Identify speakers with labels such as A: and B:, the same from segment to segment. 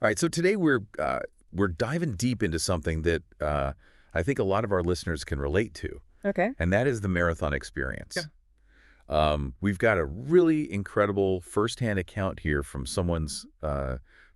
A: All right, so today we're diving deep into something that I think a lot of our listeners can relate to,
B: Okay.
A: and that is the marathon
B: Yeah.
A: experience. We've got a really incredible firsthand account here from someone's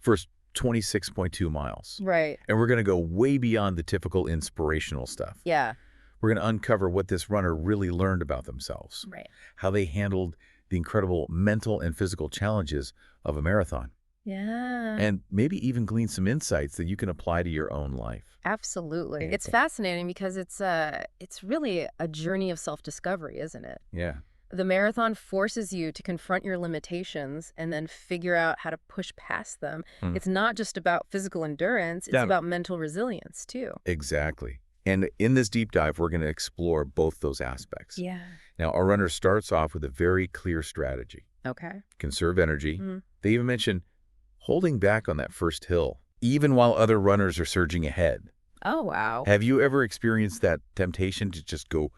A: first 26.2 miles.
B: Right.
A: And we're going to go way beyond the typical inspirational stuff.
B: Yeah.
A: We're going to uncover what this runner really learned about themselves,
B: Right.
A: how they handled the incredible mental and physical challenges of a marathon,
B: Yeah.
A: and maybe even glean some insights that you can apply to your own life.
B: Absolutely. It's
A: Okay.
B: fascinating because it's really a journey of self-discovery, isn't it?
A: Yeah.
B: The marathon forces you to confront your limitations and then figure out how to push past them.
A: Mm.
B: It's not just about physical endurance, it's
A: Yeah.
B: about mental resilience too.
A: Exactly. And in this deep dive, we're going to explore both those aspects.
B: Yeah.
A: Now, our runner starts off with a very clear strategy.
B: Okay.
A: Conserve energy.
B: Mm.
A: They even mention holding back on that first hill, even while other runners are surging ahead.
B: Oh, wow.
A: Have you ever experienced that temptation to just go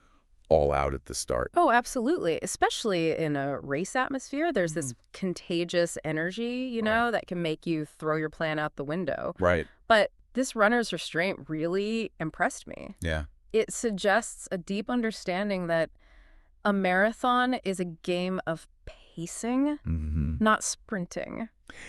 A: all out at the start?
B: Oh, absolutely. Especially in a race atmosphere, there's this contagious energy, that can make you throw your plan out the window.
A: Right.
B: But this runner's restraint really impressed me.
A: Yeah.
B: It suggests a deep understanding that a marathon is a game of pacing,
A: Mm-hmm.
B: not sprinting.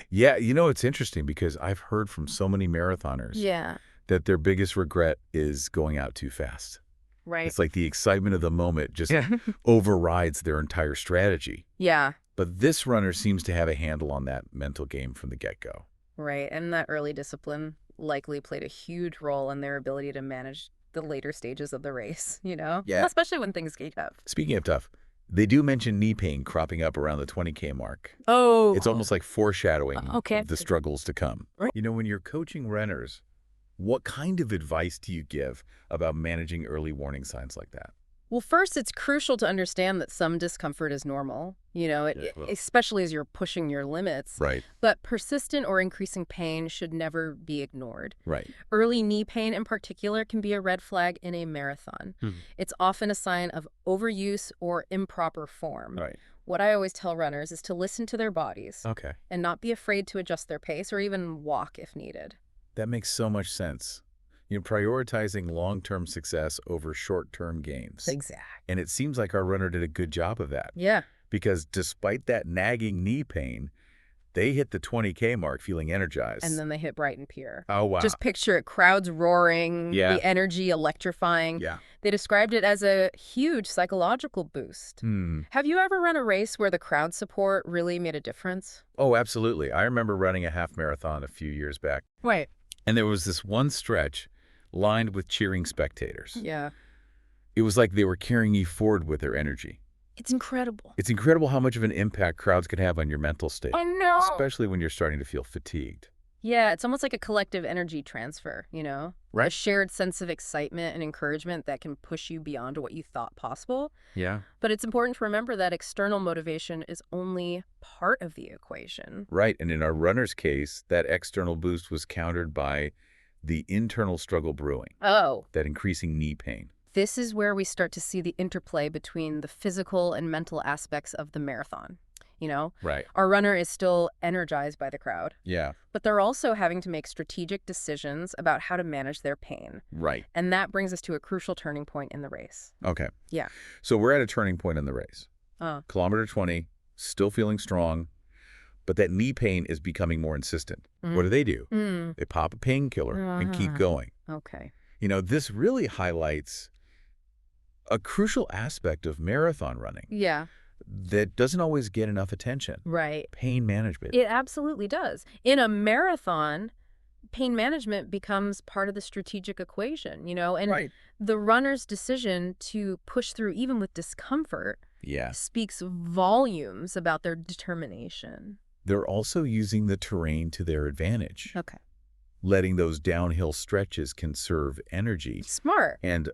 A: Yeah, it's interesting because I've heard from so many marathoners
B: Yeah,
A: that their biggest regret is going out too fast.
B: right.
A: It's like the excitement of the moment just
B: Yeah.
A: overrides their entire strategy.
B: Yeah,
A: But this runner seems to have a handle on that mental game from the get-go.
B: right. And that early discipline likely played a huge role in their ability to manage the later stages of the race,
A: Yeah.
B: Especially when things get tough.
A: Speaking of tough, they do mention knee pain cropping up around the 20K mark.
B: Oh,
A: It's almost like foreshadowing
B: okay.
A: of the struggles to come.
B: Right.
A: When you're coaching runners, what kind of advice do you give about managing early warning signs like that?
B: Well, first, it's crucial to understand that some discomfort is normal, especially as you're pushing your limits.
A: Right,
B: But persistent or increasing pain should never be ignored.
A: right.
B: Early knee pain in particular can be a red flag in a marathon. It's often a sign of overuse or improper form.
A: Right.
B: What I always tell runners is to listen to their bodies
A: Okay.
B: and not be afraid to adjust their pace or even walk if needed.
A: That makes so much sense. Prioritizing long-term success over short-term gains.
B: Exactly.
A: And it seems like our runner did a good job of that.
B: Yeah.
A: Because despite that nagging knee pain, they hit the 20K mark feeling energized.
B: And then they hit Brighton Pier.
A: Oh, wow.
B: Just picture it, crowds roaring,
A: Yeah.
B: the energy electrifying.
A: Yeah.
B: They described it as a huge psychological boost. Have you ever run a race where the crowd support really made a difference?
A: Oh, absolutely. I remember running a half marathon a few years back,
B: Right.
A: and there was this one stretch lined with cheering spectators.
B: Yeah.
A: It was like they were carrying you forward with their energy.
B: It's incredible.
A: It's incredible how much of an impact crowds can have on your mental state,
B: I know.
A: especially when you're starting to feel fatigued.
B: Yeah, it's almost like a collective energy transfer, A
A: Right.
B: shared sense of excitement and encouragement that can push you beyond what you thought possible.
A: Yeah.
B: But it's important to remember that external motivation is only part of the equation.
A: Right. And in our runner's case, that external boost was countered by the internal struggle brewing,
B: Oh.
A: that increasing knee pain.
B: This is where we start to see the interplay between the physical and mental aspects of the marathon.
A: Right.
B: Our runner is still energized by the crowd,
A: Yeah.
B: but they're also having to make strategic decisions about how to manage their pain.
A: Right.
B: And that brings us to a crucial turning point in the race.
A: Okay.
B: Yeah.
A: So we're at a turning point in the race.
B: Uh,
A: Kilometer 20, still feeling strong, but that knee pain is becoming more insistent.
B: Mhm.
A: What do?
B: mm,
A: They pop a painkiller and keep
B: Uh-huh.
A: going.
B: okay.
A: This really highlights a crucial aspect of marathon running
B: Yeah,
A: that doesn't always get enough attention.
B: right.
A: Pain management.
B: It absolutely does. In a marathon, pain management becomes part of the strategic equation, and
A: Right.
B: the runner's decision to push through even with discomfort
A: Yeah.
B: speaks volumes about their determination.
A: They're also using the terrain to their advantage,
B: Okay.
A: letting those downhill stretches conserve energy.
B: Smart.
A: And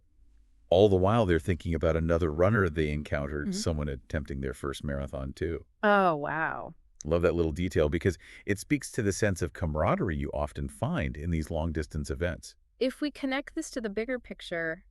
A: all the while, they're thinking about another runner they encountered,
B: Mhm.
A: someone attempting their first marathon too.
B: Oh, wow.
A: Love that little detail because it speaks to the sense of camaraderie you often find in these long-distance events.
B: If we connect this to the bigger picture,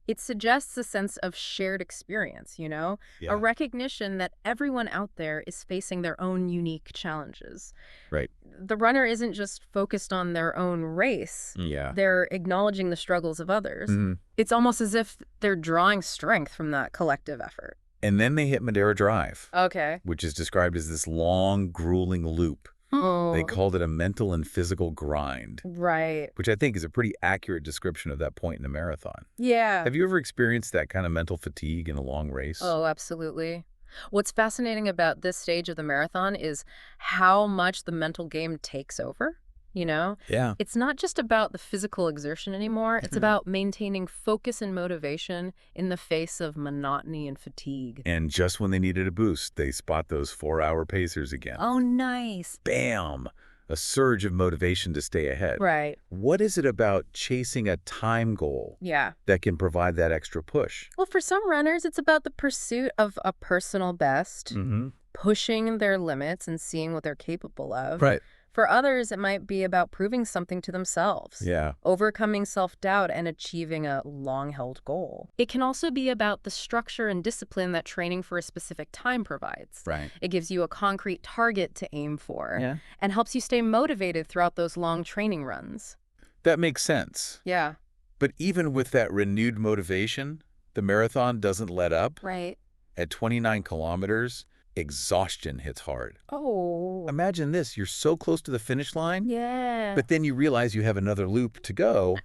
B: It suggests a sense of shared experience, a
A: Yeah.
B: recognition that everyone out there is facing their own unique challenges.
A: Right.
B: The runner isn't just focused on their own race,
A: Yeah.
B: they're acknowledging the struggles of others.
A: hmm
B: It's almost as if they're drawing strength from that collective effort.
A: And then they hit Madeira Drive,
B: Okay.
A: which is described as this long, grueling loop. They
B: Oh,
A: called it a mental and physical grind,
B: right.
A: which I think is a pretty accurate description of that point in a marathon.
B: Yeah.
A: Have you ever experienced that kind of mental fatigue in a long race?
B: Oh, absolutely. What's fascinating about this stage of the marathon is how much the mental game takes over.
A: Yeah.
B: It's not just about the physical exertion anymore. It's about maintaining focus and motivation in the face of monotony and fatigue.
A: And just when they needed a boost, they spot those 4-hour pacers again.
B: Oh, nice.
A: Bam! A surge of motivation to stay ahead.
B: Right.
A: What is it about chasing a time goal
B: Yeah.
A: that can provide that extra push?
B: Well, for some runners, it's about the pursuit of a personal best,
A: Mm-hmm.
B: pushing their limits and seeing what they're capable of.
A: Right.
B: For others, it might be about proving something to themselves,
A: Yeah.
B: overcoming self-doubt and achieving a long-held goal. It can also be about the structure and discipline that training for a specific time provides.
A: Right.
B: It gives you a concrete target to aim for
A: Yeah.
B: and helps you stay motivated throughout those long training runs.
A: That makes sense.
B: Yeah.
A: But even with that renewed motivation, the marathon doesn't let up.
B: Right.
A: At 29 kilometers, exhaustion hits hard.
B: Oh.
A: Imagine this, you're so close to the finish line,
B: Yeah.
A: but then you realize you have another loop to go.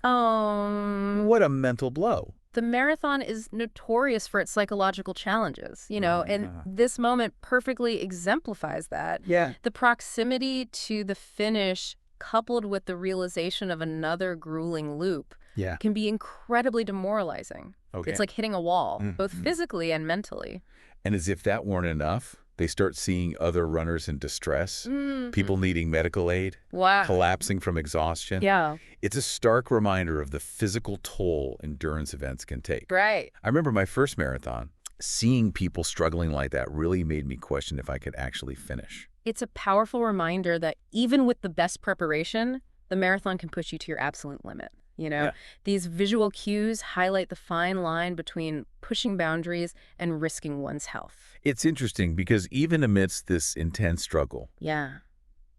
A: What a mental blow.
B: The marathon is notorious for its psychological challenges, and
A: Ah.
B: this moment perfectly exemplifies that.
A: Yeah.
B: The proximity to the finish, coupled with the realization of another grueling loop,
A: Yeah.
B: can be incredibly demoralizing.
A: Okay.
B: It's like hitting a wall, both
A: Mhm.
B: physically and mentally.
A: And as if that weren't enough, they start seeing other runners in distress, people needing medical aid,
B: Wow.
A: collapsing from exhaustion.
B: Yeah.
A: It's a stark reminder of the physical toll endurance events can take.
B: Right.
A: I remember my first marathon. Seeing people struggling like that really made me question if I could actually finish.
B: It's a powerful reminder that even with the best preparation, the marathon can push you to your absolute limit.
A: Yeah.
B: These visual cues highlight the fine line between pushing boundaries and risking one's health.
A: It's interesting because even amidst this intense struggle,
B: Yeah.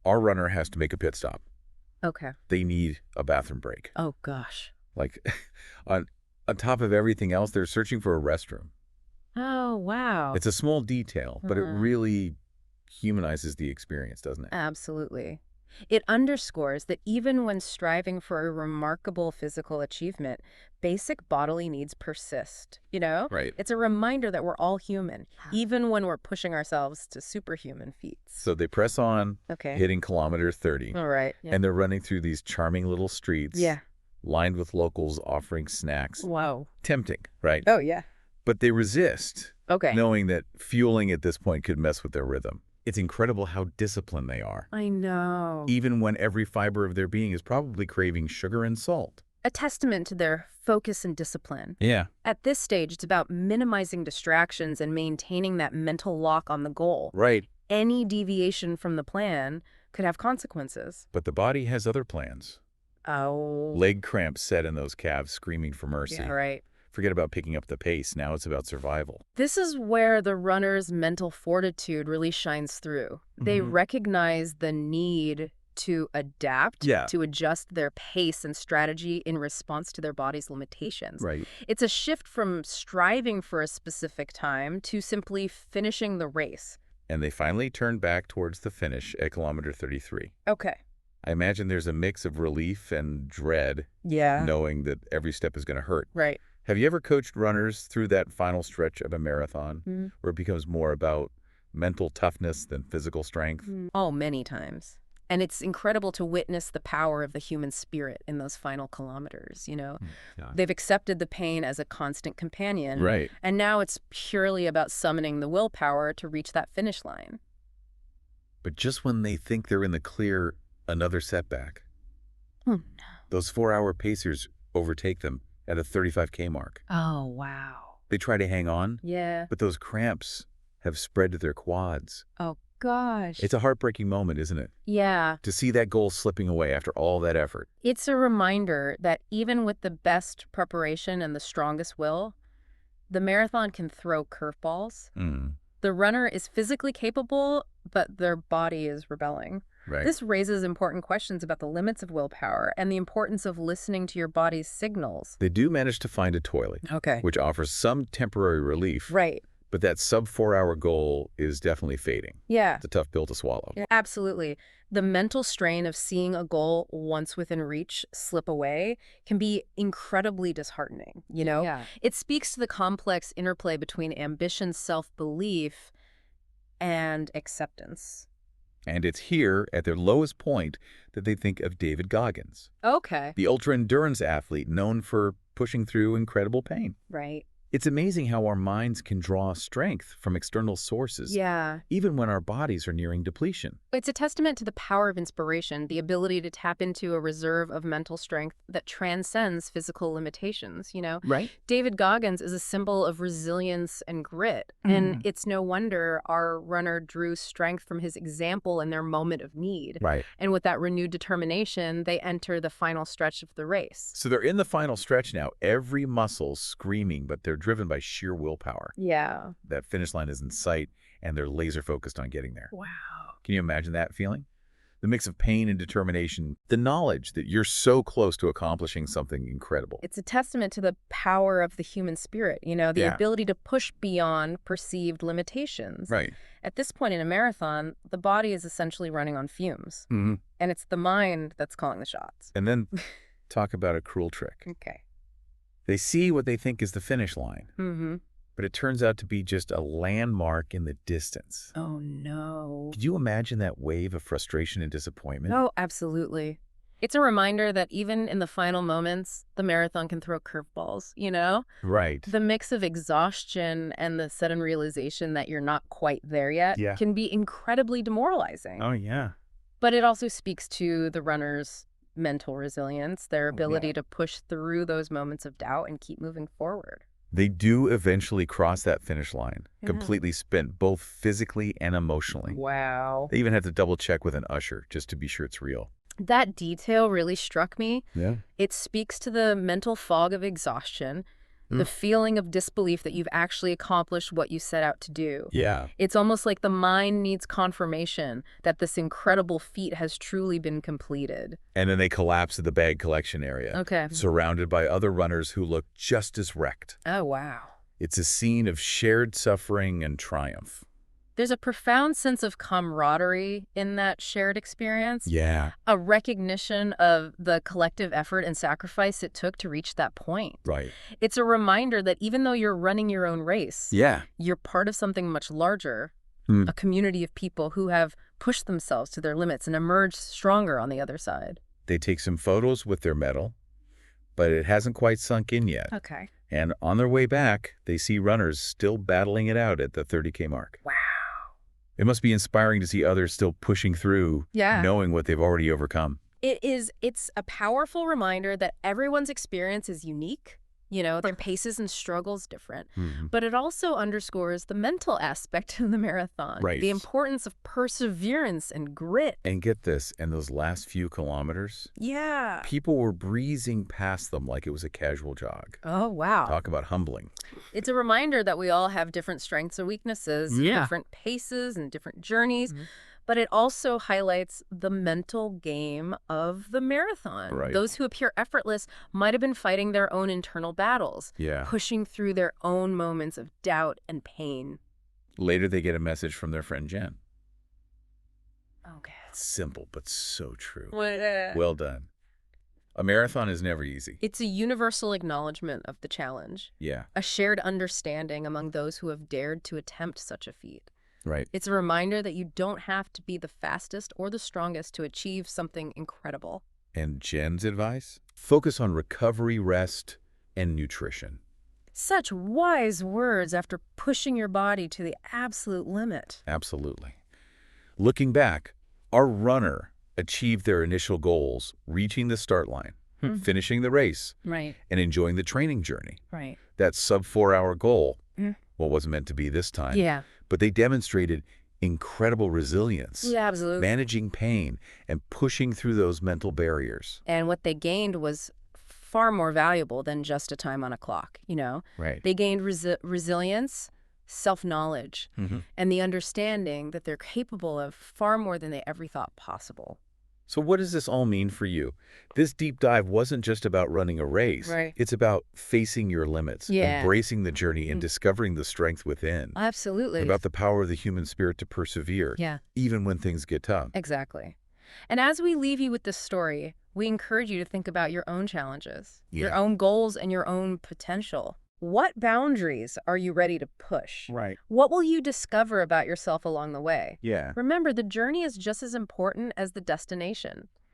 A: our runner has to make a pit stop.
B: Okay.
A: They need a bathroom break.
B: Oh, gosh.
A: Like, on, on top of everything else, they're searching for a restroom.
B: Oh, wow.
A: It's a small detail, but it really humanizes the experience, doesn't it?
B: Absolutely. It underscores that even when striving for a remarkable physical achievement, basic bodily needs persist.
A: Right.
B: It's a reminder that we're all human, even when we're pushing ourselves to superhuman feats.
A: So they press on,
B: Okay.
A: hitting kilometer 30,
B: All right. Yeah.
A: and they're running through these charming little streets,
B: Yeah.
A: lined with locals offering snacks.
B: Wow.
A: Tempting, right?
B: Oh, yeah.
A: But they resist,
B: Okay.
A: knowing that fueling at this point could mess with their rhythm. It's incredible how disciplined they are,
B: I know.
A: even when every fiber of their being is probably craving sugar and salt.
B: A testament to their focus and discipline.
A: Yeah.
B: At this stage, it's about minimizing distractions and maintaining that mental lock on the goal.
A: Right.
B: Any deviation from the plan could have consequences.
A: But the body has other plans.
B: Oh.
A: Leg cramps set in those calves screaming for mercy.
B: Yeah, right.
A: Forget about picking up the pace. Now it's about survival.
B: This is where the runner's mental fortitude really shines through. They recognize the need to adapt,
A: Yeah.
B: to adjust their pace and strategy in response to their body's limitations.
A: Right.
B: It's a shift from striving for a specific time to simply finishing the race.
A: And they finally turn back towards the finish at kilometer 33.
B: Okay.
A: I imagine there's a mix of relief and dread,
B: Yeah.
A: knowing that every step is going to hurt.
B: Right.
A: Have you ever coached runners through that final stretch of a marathon where it becomes more about mental toughness than physical strength?
B: Oh, many times. And it's incredible to witness the power of the human spirit in those final kilometers,
A: Yeah.
B: They've accepted the pain as a constant companion.
A: Right.
B: And now it's purely about summoning the willpower to reach that finish line.
A: But just when they think they're in the clear, another setback.
B: Oh, no.
A: Those 4-hour pacers overtake them at a 35K mark.
B: Oh, wow.
A: They try to hang on,
B: Yeah.
A: but those cramps have spread to their quads.
B: Oh, gosh.
A: It's a heartbreaking moment, isn't it?
B: Yeah.
A: To see that goal slipping away after all that effort.
B: It's a reminder that even with the best preparation and the strongest will, the marathon can throw curveballs.
A: Mm,
B: The runner is physically capable, but their body is rebelling.
A: right.
B: This raises important questions about the limits of willpower and the importance of listening to your body's signals.
A: They do manage to find a toilet,
B: Okay.
A: which offers some temporary relief,
B: Right.
A: but that sub-4-hour goal is definitely fading.
B: Yeah.
A: It's a tough pill to swallow.
B: Absolutely. The mental strain of seeing a goal once within reach slip away can be incredibly disheartening, you know?
C: Yeah.
B: It speaks to the complex interplay between ambition, self-belief, and acceptance.
A: And it's here, at their lowest point, that they think of David Goggins,
B: Okay.
A: the ultra-endurance athlete known for pushing through incredible pain.
B: Right.
A: It's amazing how our minds can draw strength from external sources,
B: Yeah.
A: even when our bodies are nearing depletion.
B: It's a testament to the power of inspiration, the ability to tap into a reserve of mental strength that transcends physical limitations, you know?
A: Right?
B: David Goggins is a symbol of resilience and grit, and it's no wonder our runner drew strength from his example in their moment of need.
A: Right.
B: And with that renewed determination, they enter the final stretch of the race.
A: So they're in the final stretch now, every muscle screaming, but they're driven by sheer willpower.
B: Yeah.
A: That finish line is in sight, and they're laser focused on getting there.
B: Wow.
A: Can you imagine that feeling? The mix of pain and determination, the knowledge that you're so close to accomplishing something incredible.
B: It's a testament to the power of the human spirit, you know, the
A: Yeah.
B: ability to push beyond perceived limitations.
A: Right.
B: At this point in a marathon, the body is essentially running on fumes,
A: Mm-hmm.
B: and it's the mind that's calling the shots.
A: And then talk about a cruel trick.
B: Okay.
A: They see what they think is the finish line,
B: Mm-hmm.
A: but it turns out to be just a landmark in the distance.
B: Oh, no.
A: Could you imagine that wave of frustration and disappointment?
B: Oh, absolutely. It's a reminder that even in the final moments, the marathon can throw curveballs, you know?
A: Right.
B: The mix of exhaustion and the sudden realization that you're not quite there yet
A: Yeah.
B: can be incredibly demoralizing.
A: Oh, yeah.
B: But it also speaks to the runner's mental resilience, their
A: Oh, yeah.
B: ability to push through those moments of doubt and keep moving forward.
A: They do eventually cross that finish line,
B: Yeah.
A: completely spent, both physically and emotionally.
B: Wow.
A: They even have to double check with an usher just to be sure it's real.
B: That detail really struck me.
A: Yeah.
B: It speaks to the mental fog of exhaustion, the feeling of disbelief that you've actually accomplished what you set out to do.
A: Yeah.
B: It's almost like the mind needs confirmation that this incredible feat has truly been completed.
A: And then they collapse at the bag collection area,
B: Okay.
A: surrounded by other runners who look just as wrecked.
B: Oh, wow.
A: It's a scene of shared suffering and triumph.
B: There's a profound sense of camaraderie in that shared experience.
A: Yeah.
B: A recognition of the collective effort and sacrifice it took to reach that point.
A: Right.
B: It's a reminder that even though you're running your own race,
A: Yeah.
B: you're part of something much larger,
A: Hmm.
B: a community of people who have pushed themselves to their limits and emerged stronger on the other side.
A: They take some photos with their medal, but it hasn't quite sunk in yet.
B: Okay.
A: And on their way back, they see runners still battling it out at the 30K mark.
B: Wow.
A: It must be inspiring to see others still pushing through,
B: Yeah.
A: knowing what they've already overcome.
B: It's a powerful reminder that everyone's experience is unique. You know, their paces and struggles different. But it also underscores the mental aspect of the marathon.
A: Right.
B: The importance of perseverance and grit.
A: And get this, in those last few kilometers,
B: Yeah.
A: people were breezing past them like it was a casual jog.
B: Oh, wow.
A: Talk about humbling.
B: It's a reminder that we all have different strengths and weaknesses,
C: Yeah.
B: different paces and different journeys. But it also highlights the mental game of the marathon.
A: Right.
B: Those who appear effortless might have been fighting their own internal battles,
A: Yeah.
B: pushing through their own moments of doubt and pain.
A: Later, they get a message from their friend Jen.
B: Okay.
A: Simple, but so true. Well done. A marathon is never easy.
B: It's a universal acknowledgement of the challenge,
A: Yeah,
B: a shared understanding among those who have dared to attempt such a feat.
A: right.
B: It's a reminder that you don't have to be the fastest or the strongest to achieve something incredible.
A: And Jen's advice? Focus on recovery, rest, and nutrition.
B: Such wise words after pushing your body to the absolute limit.
A: Absolutely. Looking back, our runner achieved their initial goals, reaching the start line, finishing the race,
B: Right,
A: and enjoying the training journey.
B: right.
A: That sub-4-hour goal,
B: Mm.
A: well, wasn't meant to be this time.
B: Yeah.
A: But they demonstrated incredible resilience,
B: Yeah, absolutely.
A: managing pain, and pushing through those mental barriers.
B: And what they gained was far more valuable than just a time on a clock, you know?
A: Right.
B: They gained resilience, self-knowledge, and the understanding that they're capable of far more than they ever thought possible.
A: So what does this all mean for you? This deep dive wasn't just about running a race.
B: Right.
A: It's about facing your limits,
B: Yeah.
A: embracing the journey, and discovering the strength within.
B: Absolutely.
A: About the power of the human spirit to persevere,
B: Yeah,
A: even when things get tough.
B: exactly. And as we leave you with this story, we encourage you to think about your own challenges, your
A: Yeah.
B: own goals, and your own potential. What boundaries are you ready to push?
A: Right.
B: What will you discover about yourself along the way?
A: Yeah.
B: Remember, the journey is just as important as the destination.